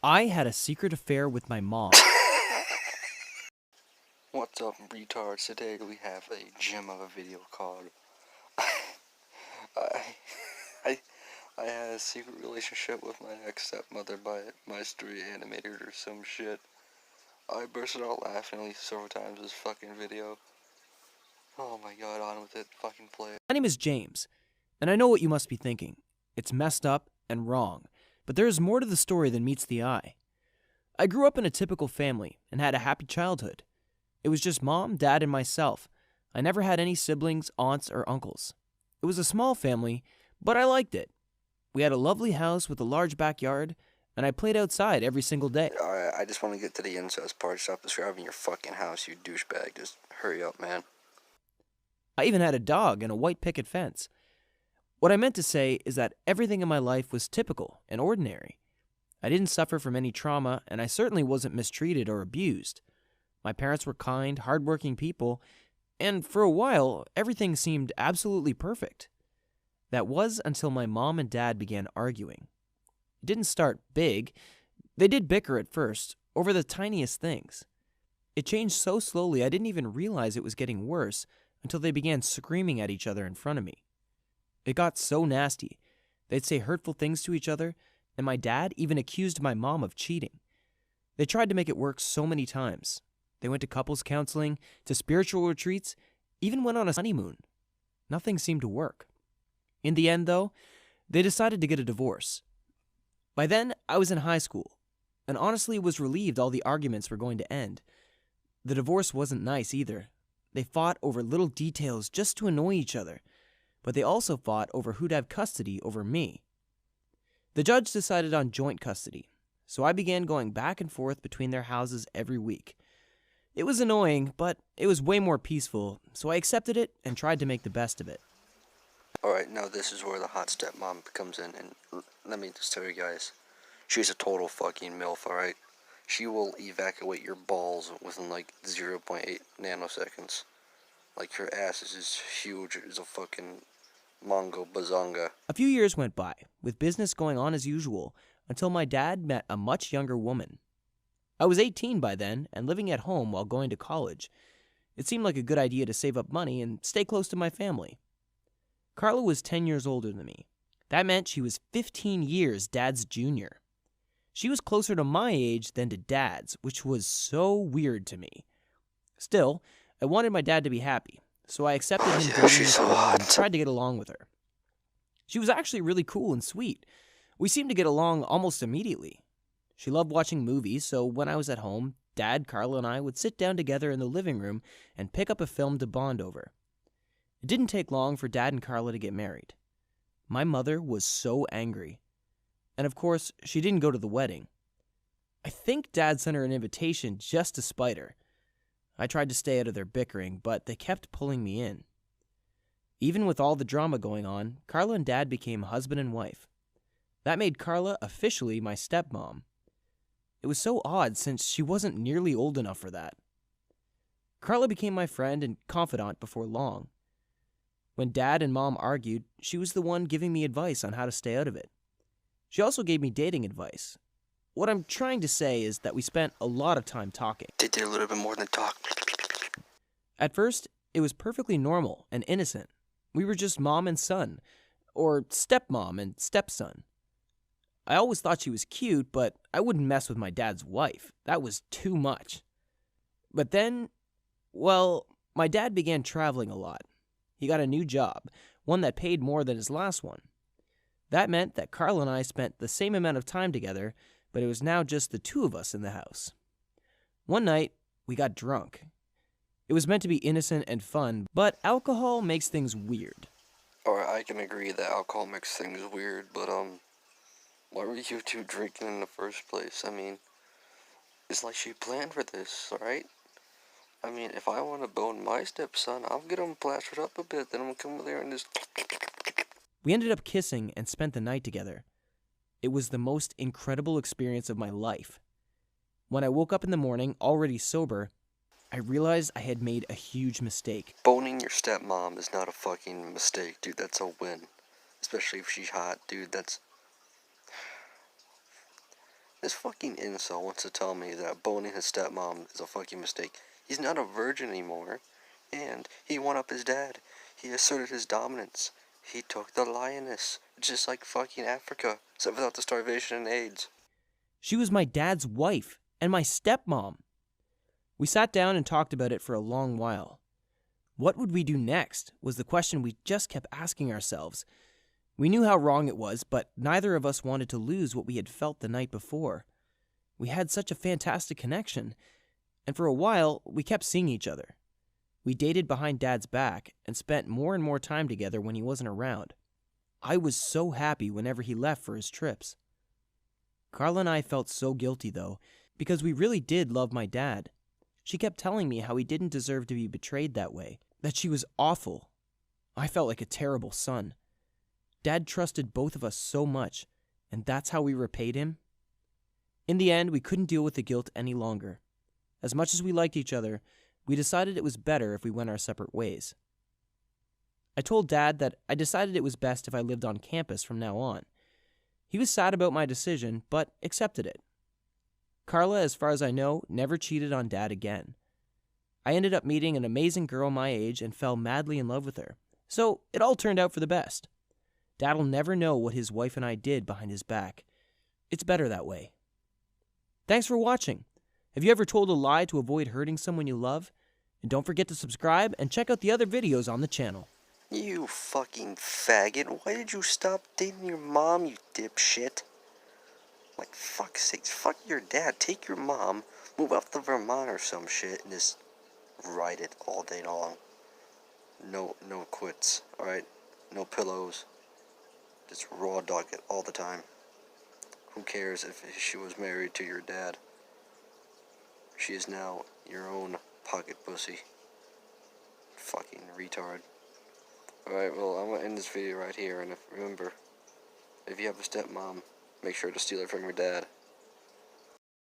I had a secret affair with my mom. What's up, retards? Today we have a gem of a video called I, I, I had a secret relationship with my ex-stepmother by my story animated or some shit. I bursted out laughing at least several times this fucking video. Oh my god, on with it, fucking play it. My name is James, and I know what you must be thinking. It's messed up and wrong, but there is more to the story than meets the eye. I grew up in a typical family and had a happy childhood. It was just mom, dad, and myself. I never had any siblings, aunts, or uncles. It was a small family, but I liked it. We had a lovely house with a large backyard, and I played outside every single day. Alright, I just want to get to the incest part. Stop describing your fucking house, you douchebag. Just hurry up, man. I even had a dog and a white picket fence. What I meant to say is that everything in my life was typical and ordinary. I didn't suffer from any trauma, and I certainly wasn't mistreated or abused. My parents were kind, hardworking people, and for a while, everything seemed absolutely perfect. That was until my mom and dad began arguing. It didn't start big. They did bicker at first, over the tiniest things. It changed so slowly I didn't even realize it was getting worse until they began screaming at each other in front of me. It got so nasty. They'd say hurtful things to each other, and my dad even accused my mom of cheating. They tried to make it work so many times. They went to couples counseling, to spiritual retreats, even went on a honeymoon. Nothing seemed to work. In the end, though, they decided to get a divorce. By then, I was in high school, and honestly was relieved all the arguments were going to end. The divorce wasn't nice either. They fought over little details just to annoy each other, but they also fought over who'd have custody over me. The judge decided on joint custody, so I began going back and forth between their houses every week. It was annoying, but it was way more peaceful, so I accepted it and tried to make the best of it. Alright, now this is where the hot stepmom comes in, and let me just tell you guys, she's a total fucking MILF, alright? She will evacuate your balls within like 0.8 nanoseconds. Like her ass is as huge as a fucking Mongo bazonga. A few years went by, with business going on as usual, until my dad met a much younger woman. I was 18 by then and living at home while going to college. It seemed like a good idea to save up money and stay close to my family. Carla was 10 years older than me. That meant she was 15 years Dad's junior. She was closer to my age than to Dad's, which was so weird to me. Still, I wanted my dad to be happy, so I accepted him dating this girl and tried to get along with her. She was actually really cool and sweet. We seemed to get along almost immediately. She loved watching movies, so when I was at home, Dad, Carla, and I would sit down together in the living room and pick up a film to bond over. It didn't take long for Dad and Carla to get married. My mother was so angry. And of course, she didn't go to the wedding. I think Dad sent her an invitation just to spite her. I tried to stay out of their bickering, but they kept pulling me in. Even with all the drama going on, Carla and Dad became husband and wife. That made Carla officially my stepmom. It was so odd since she wasn't nearly old enough for that. Carla became my friend and confidant before long. When Dad and Mom argued, she was the one giving me advice on how to stay out of it. She also gave me dating advice. What I'm trying to say is that we spent a lot of time talking. They did a little bit more than talk. At first, it was perfectly normal and innocent. We were just mom and son, or stepmom and stepson. I always thought she was cute, but I wouldn't mess with my dad's wife. That was too much. But then, well, my dad began traveling a lot. He got a new job, one that paid more than his last one. That meant that Carla and I spent the same amount of time together, but it was now just the two of us in the house. One night, we got drunk. It was meant to be innocent and fun, but alcohol makes things weird. Alright, I can agree that alcohol makes things weird, but why were you two drinking in the first place? I mean, it's like she planned for this, alright? I mean, if I want to bone my stepson, I'll get him plastered up a bit, then I'm gonna come over there and just... We ended up kissing and spent the night together. It was the most incredible experience of my life. When I woke up in the morning, already sober, I realized I had made a huge mistake. Boning your stepmom is not a fucking mistake, dude. That's a win. Especially if she's hot, dude. That's This fucking incel wants to tell me that boning his stepmom is a fucking mistake. He's not a virgin anymore. And he won up his dad. He asserted his dominance. He took the lioness, just like fucking Africa, except without the starvation and AIDS. She was my dad's wife and my stepmom. We sat down and talked about it for a long while. What would we do next was the question we just kept asking ourselves. We knew how wrong it was, but neither of us wanted to lose what we had felt the night before. We had such a fantastic connection, and for a while, we kept seeing each other. We dated behind Dad's back and spent more and more time together when he wasn't around. I was so happy whenever he left for his trips. Carla and I felt so guilty, though, because we really did love my dad. She kept telling me how he didn't deserve to be betrayed that way, that she was awful. I felt like a terrible son. Dad trusted both of us so much, and that's how we repaid him. In the end, we couldn't deal with the guilt any longer. As much as we liked each other, we decided it was better if we went our separate ways. I told Dad that I decided it was best if I lived on campus from now on. He was sad about my decision, but accepted it. Carla, as far as I know, never cheated on Dad again. I ended up meeting an amazing girl my age and fell madly in love with her, so it all turned out for the best. Dad'll never know what his wife and I did behind his back. It's better that way. Thanks for watching. Have you ever told a lie to avoid hurting someone you love? And don't forget to subscribe and check out the other videos on the channel. You fucking faggot. Why did you stop dating your mom, you dipshit? Like, fuck's sakes, fuck your dad. Take your mom, move up to Vermont or some shit, and just ride it all day long. No quits, alright? No pillows. Just raw dog it all the time. Who cares if she was married to your dad? She is now your own pocket pussy. Fucking retard. Alright, well, I'm gonna end this video right here, and remember, if you have a stepmom, make sure to steal her from your dad.